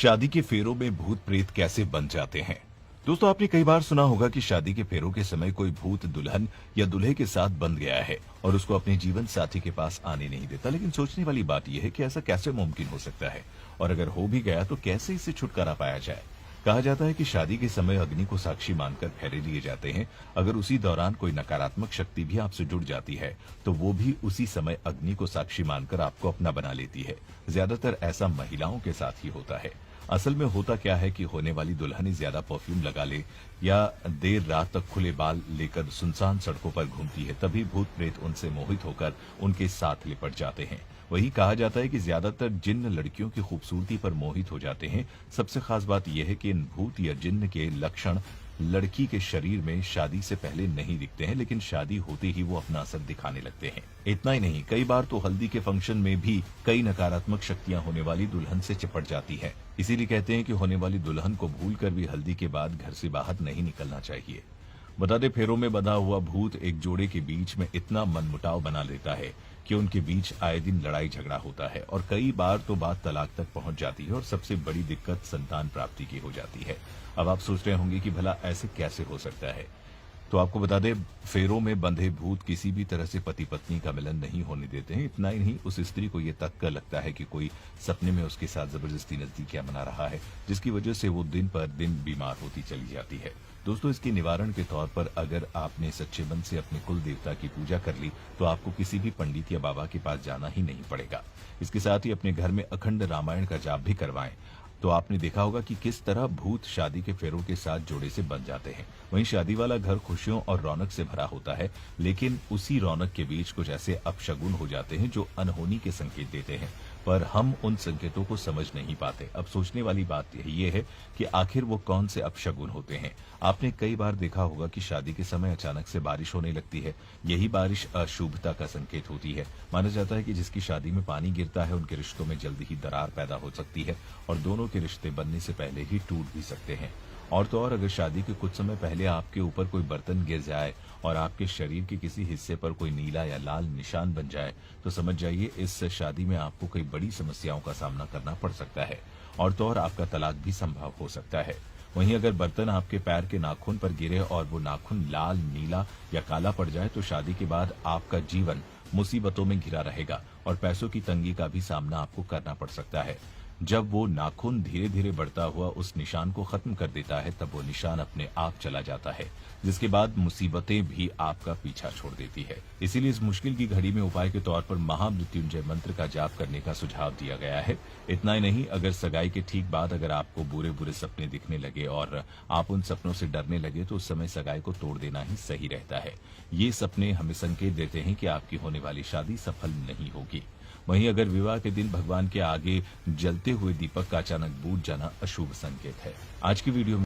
शादी के फेरों में भूत प्रेत कैसे बन जाते हैं। दोस्तों, आपने कई बार सुना होगा कि शादी के फेरों के समय कोई भूत दुल्हन या दूल्हे के साथ बंध गया है और उसको अपने जीवन साथी के पास आने नहीं देता। लेकिन सोचने वाली बात यह है कि ऐसा कैसे मुमकिन हो सकता है, और अगर हो भी गया तो कैसे इससे छुटकारा पाया जाए। कहा जाता है कि शादी के समय अग्नि को साक्षी मानकर फेरे लिए जाते हैं। अगर उसी दौरान कोई नकारात्मक शक्ति भी आपसे जुड़ जाती है तो वो भी उसी समय अग्नि को साक्षी मानकर आपको अपना बना लेती है। ज्यादातर ऐसा महिलाओं के साथ ही होता है। असल में होता क्या है कि होने वाली दुल्हन ज्यादा परफ्यूम लगा ले या देर रात तक खुले बाल लेकर सुनसान सड़कों पर घूमती है, तभी भूत प्रेत उनसे मोहित होकर उनके साथ लिपट जाते हैं। वही कहा जाता है कि ज्यादातर जिन्न लड़कियों की खूबसूरती पर मोहित हो जाते हैं। सबसे खास बात यह है कि इन भूत या जिन्न के लक्षण लड़की के शरीर में शादी से पहले नहीं दिखते हैं, लेकिन शादी होते ही वो अपना असर दिखाने लगते हैं। इतना ही नहीं, कई बार तो हल्दी के फंक्शन में भी कई नकारात्मक शक्तियां होने वाली दुल्हन से चिपट जाती है। इसीलिए कहते हैं कि होने वाली दुल्हन को भूलकर भी हल्दी के बाद घर से बाहर नहीं निकलना चाहिए। बता दें, फेरों में बंधा हुआ भूत एक जोड़े के बीच में इतना मनमुटाव बना लेता है कि उनके बीच आए दिन लड़ाई झगड़ा होता है और कई बार तो बात तलाक तक पहुंच जाती है और सबसे बड़ी दिक्कत संतान प्राप्ति की हो जाती है। अब आप सोच रहे होंगे कि भला ऐसे कैसे हो सकता है, तो आपको बता दें, फेरों में बंधे भूत किसी भी तरह से पति पत्नी का मिलन नहीं होने देते हैं। इतना ही नहीं, उस स्त्री को यह तक लगता है कि कोई सपने में उसके साथ जबरदस्ती नजदीकियां मना रहा है, जिसकी वजह से वो दिन पर दिन बीमार होती चली जाती है। दोस्तों, इसके निवारण के तौर पर अगर आपने सच्चे मन से अपने कुल देवता की पूजा कर ली तो आपको किसी भी पंडित या बाबा के पास जाना ही नहीं पड़ेगा। इसके साथ ही अपने घर में अखंड रामायण का जाप भी करवाएं। तो आपने देखा होगा कि किस तरह भूत शादी के फेरों के साथ जोड़े से बन जाते हैं। वहीं शादी वाला घर खुशियों और रौनक से भरा होता है, लेकिन उसी रौनक के बीच कुछ ऐसे अपशगुन हो जाते हैं जो अनहोनी के संकेत देते हैं, पर हम उन संकेतों को समझ नहीं पाते। अब सोचने वाली बात ये है कि आखिर वो कौन से अपशगुन होते हैं। आपने कई बार देखा होगा कि शादी के समय अचानक से बारिश होने लगती है। यही बारिश अशुभता का संकेत होती है। माना जाता है कि जिसकी शादी में पानी गिरता है उनके रिश्तों में जल्द ही दरार पैदा हो सकती है और दोनों के रिश्ते बनने से पहले ही टूट भी सकते हैं। और तो और, अगर शादी के कुछ समय पहले आपके ऊपर कोई बर्तन गिर जाए और आपके शरीर के किसी हिस्से पर कोई नीला या लाल निशान बन जाए तो समझ जाइए इस शादी में आपको कई बड़ी समस्याओं का सामना करना पड़ सकता है। और तो और, आपका तलाक भी संभव हो सकता है। वहीं अगर बर्तन आपके पैर के नाखून पर गिरे और वो नाखून लाल, नीला या काला पड़ जाए तो शादी के बाद आपका जीवन मुसीबतों में घिरा रहेगा और पैसों की तंगी का भी सामना आपको करना पड़ सकता है। जब वो नाखून धीरे धीरे बढ़ता हुआ उस निशान को खत्म कर देता है तब वो निशान अपने आप चला जाता है, जिसके बाद मुसीबतें भी आपका पीछा छोड़ देती है। इसीलिए इस मुश्किल की घड़ी में उपाय के तौर पर महामृत्युंजय मंत्र का जाप करने का सुझाव दिया गया है। इतना ही नहीं, अगर सगाई के ठीक बाद अगर आपको बुरे बुरे सपने दिखने लगे और आप उन सपनों से डरने लगे तो उस समय सगाई को तोड़ देना ही सही रहता है। ये सपने हमें संकेत देते हैं कि आपकी होने वाली शादी सफल नहीं होगी। वहीं अगर विवाह के दिन भगवान के आगे जलते हुए दीपक का अचानक बूझ जाना अशुभ संकेत है। आज की वीडियो में